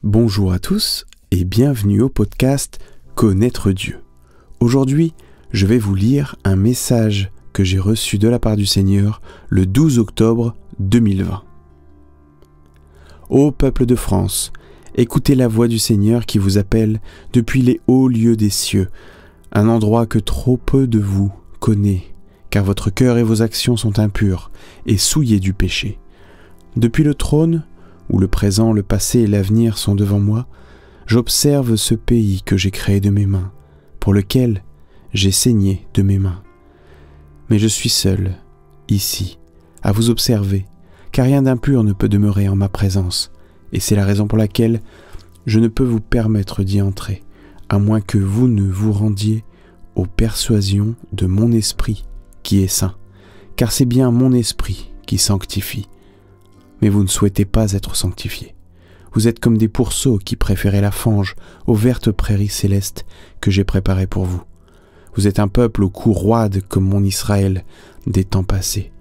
Bonjour à tous et bienvenue au podcast Connaître Dieu. Aujourd'hui, je vais vous lire un message que j'ai reçu de la part du Seigneur le 12 octobre 2020. Ô peuple de France, écoutez la voix du Seigneur qui vous appelle depuis les hauts lieux des cieux, un endroit que trop peu de vous connaît, car votre cœur et vos actions sont impurs et souillés du péché. Depuis le trône, où le présent, le passé et l'avenir sont devant moi, j'observe ce pays que j'ai créé de mes mains, pour lequel j'ai saigné de mes mains. Mais je suis seul, ici, à vous observer, car rien d'impur ne peut demeurer en ma présence, et c'est la raison pour laquelle je ne peux vous permettre d'y entrer, à moins que vous ne vous rendiez aux persuasions de mon esprit qui est saint, car c'est bien mon esprit qui sanctifie. Mais vous ne souhaitez pas être sanctifiés. Vous êtes comme des pourceaux qui préféraient la fange aux vertes prairies célestes que j'ai préparées pour vous. Vous êtes un peuple au cou roide comme mon Israël des temps passés.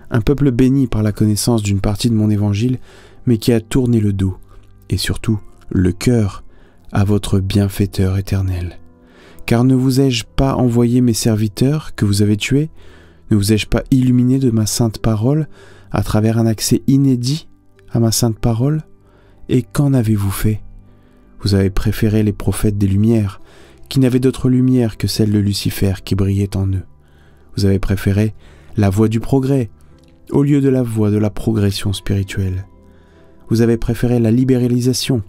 Un peuple béni par la connaissance d'une partie de mon évangile, mais qui a tourné le dos, et surtout le cœur, à votre bienfaiteur éternel. Car ne vous ai-je pas envoyé mes serviteurs que vous avez tués? Ne vous ai-je pas illuminé de ma sainte parole à travers un accès inédit à ma sainte parole? Et qu'en avez-vous fait? Vous avez préféré les prophètes des Lumières, qui n'avaient d'autre lumière que celle de Lucifer qui brillait en eux. Vous avez préféré la voie du progrès, au lieu de la voie de la progression spirituelle. Vous avez préféré la libéralisation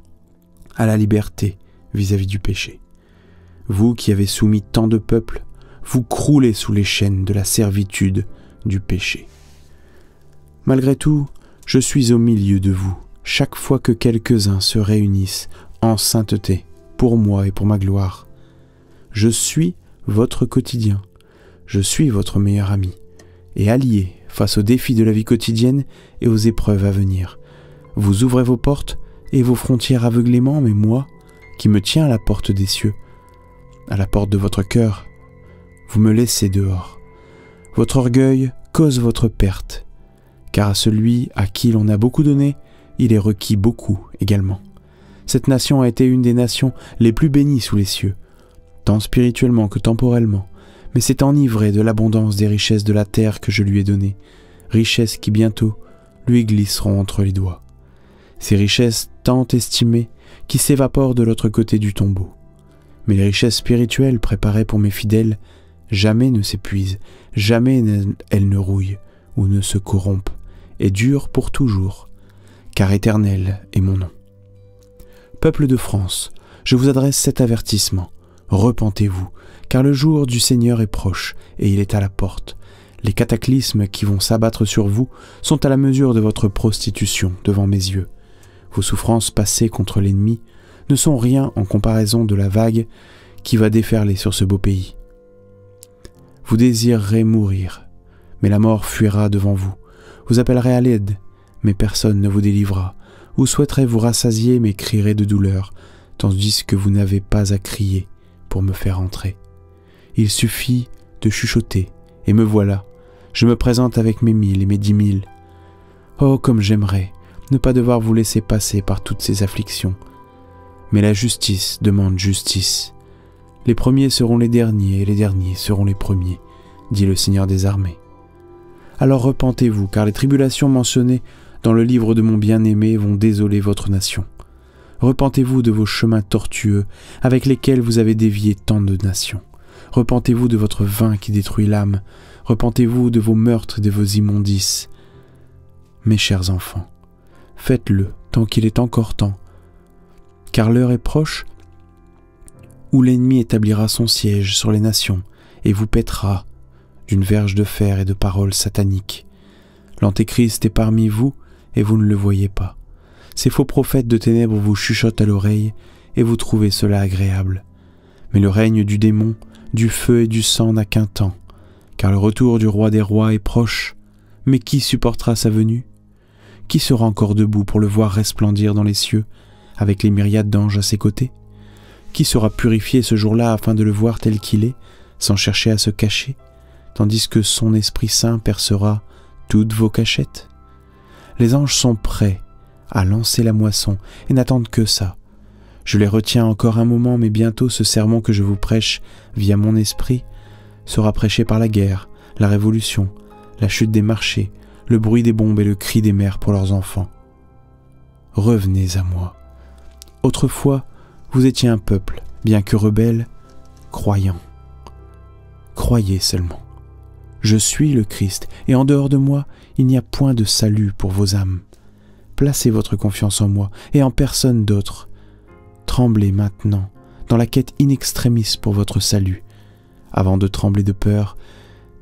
à la liberté vis-à-vis du péché. Vous qui avez soumis tant de peuples, vous croulez sous les chaînes de la servitude du péché. Malgré tout, je suis au milieu de vous, chaque fois que quelques-uns se réunissent en sainteté, pour moi et pour ma gloire. Je suis votre quotidien, je suis votre meilleur ami, et allié face aux défis de la vie quotidienne et aux épreuves à venir. Vous ouvrez vos portes et vos frontières aveuglément, mais moi, qui me tiens à la porte des cieux, à la porte de votre cœur, vous me laissez dehors. Votre orgueil cause votre perte, car à celui à qui l'on a beaucoup donné, il est requis beaucoup également. Cette nation a été une des nations les plus bénies sous les cieux, tant spirituellement que temporellement, mais s'est enivrée de l'abondance des richesses de la terre que je lui ai données, richesses qui bientôt lui glisseront entre les doigts. Ces richesses tant estimées qui s'évaporent de l'autre côté du tombeau. Mais les richesses spirituelles préparées pour mes fidèles jamais ne s'épuisent, jamais elles ne rouillent ou ne se corrompent, et durent pour toujours, car éternel est mon nom. Peuple de France, je vous adresse cet avertissement. Repentez-vous, car le jour du Seigneur est proche, et il est à la porte. Les cataclysmes qui vont s'abattre sur vous sont à la mesure de votre prostitution devant mes yeux. Vos souffrances passées contre l'ennemi ne sont rien en comparaison de la vague qui va déferler sur ce beau pays. Vous désirerez mourir, mais la mort fuira devant vous. Vous appellerez à l'aide, mais personne ne vous délivrera. Vous souhaiterez vous rassasier, mais crierez de douleur, tandis que vous n'avez pas à crier pour me faire entrer. Il suffit de chuchoter, et me voilà. Je me présente avec mes 1000 et mes 10 000. Oh, comme j'aimerais ne pas devoir vous laisser passer par toutes ces afflictions. Mais la justice demande justice. Les premiers seront les derniers, et les derniers seront les premiers, dit le Seigneur des armées. Alors repentez-vous, car les tribulations mentionnées dans le livre de mon bien-aimé vont désoler votre nation. Repentez-vous de vos chemins tortueux avec lesquels vous avez dévié tant de nations. Repentez-vous de votre vin qui détruit l'âme. Repentez-vous de vos meurtres et de vos immondices. Mes chers enfants, faites-le tant qu'il est encore temps, car l'heure est proche où l'ennemi établira son siège sur les nations et vous pètera d'une verge de fer et de paroles sataniques. L'Antéchrist est parmi vous et vous ne le voyez pas. Ces faux prophètes de ténèbres vous chuchotent à l'oreille et vous trouvez cela agréable. Mais le règne du démon, du feu et du sang n'a qu'un temps, car le retour du roi des rois est proche. Mais qui supportera sa venue? Qui sera encore debout pour le voir resplendir dans les cieux, avec les myriades d'anges à ses côtés? Qui sera purifié ce jour-là afin de le voir tel qu'il est, sans chercher à se cacher, tandis que son Esprit Saint percera toutes vos cachettes? Les anges sont prêts à lancer la moisson et n'attendent que ça, Je les retiens encore un moment, mais bientôt ce sermon que je vous prêche via mon esprit sera prêché par la guerre, la révolution, la chute des marchés, le bruit des bombes et le cri des mères pour leurs enfants. Revenez à moi. Autrefois, vous étiez un peuple, bien que rebelle, croyant. Croyez seulement. Je suis le Christ, et en dehors de moi, il n'y a point de salut pour vos âmes. Placez votre confiance en moi, et en personne d'autre. Tremblez maintenant, dans la quête in extremis pour votre salut, avant de trembler de peur,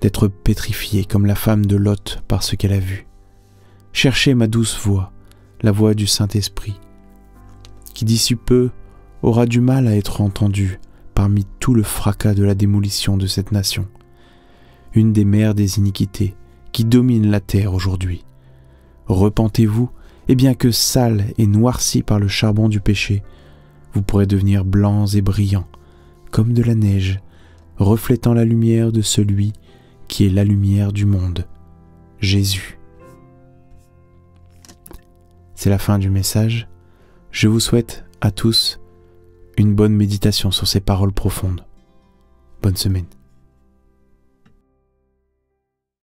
d'être pétrifié comme la femme de Lot par ce qu'elle a vu. Cherchez ma douce voix, la voix du Saint-Esprit, qui d'ici peu aura du mal à être entendue parmi tout le fracas de la démolition de cette nation, une des mères des iniquités qui domine la terre aujourd'hui. Repentez-vous, et bien que sales et noircis par le charbon du péché, vous pourrez devenir blancs et brillants, comme de la neige, reflétant la lumière de celui qui est la lumière du monde, Jésus. C'est la fin du message. Je vous souhaite à tous une bonne méditation sur ces paroles profondes. Bonne semaine.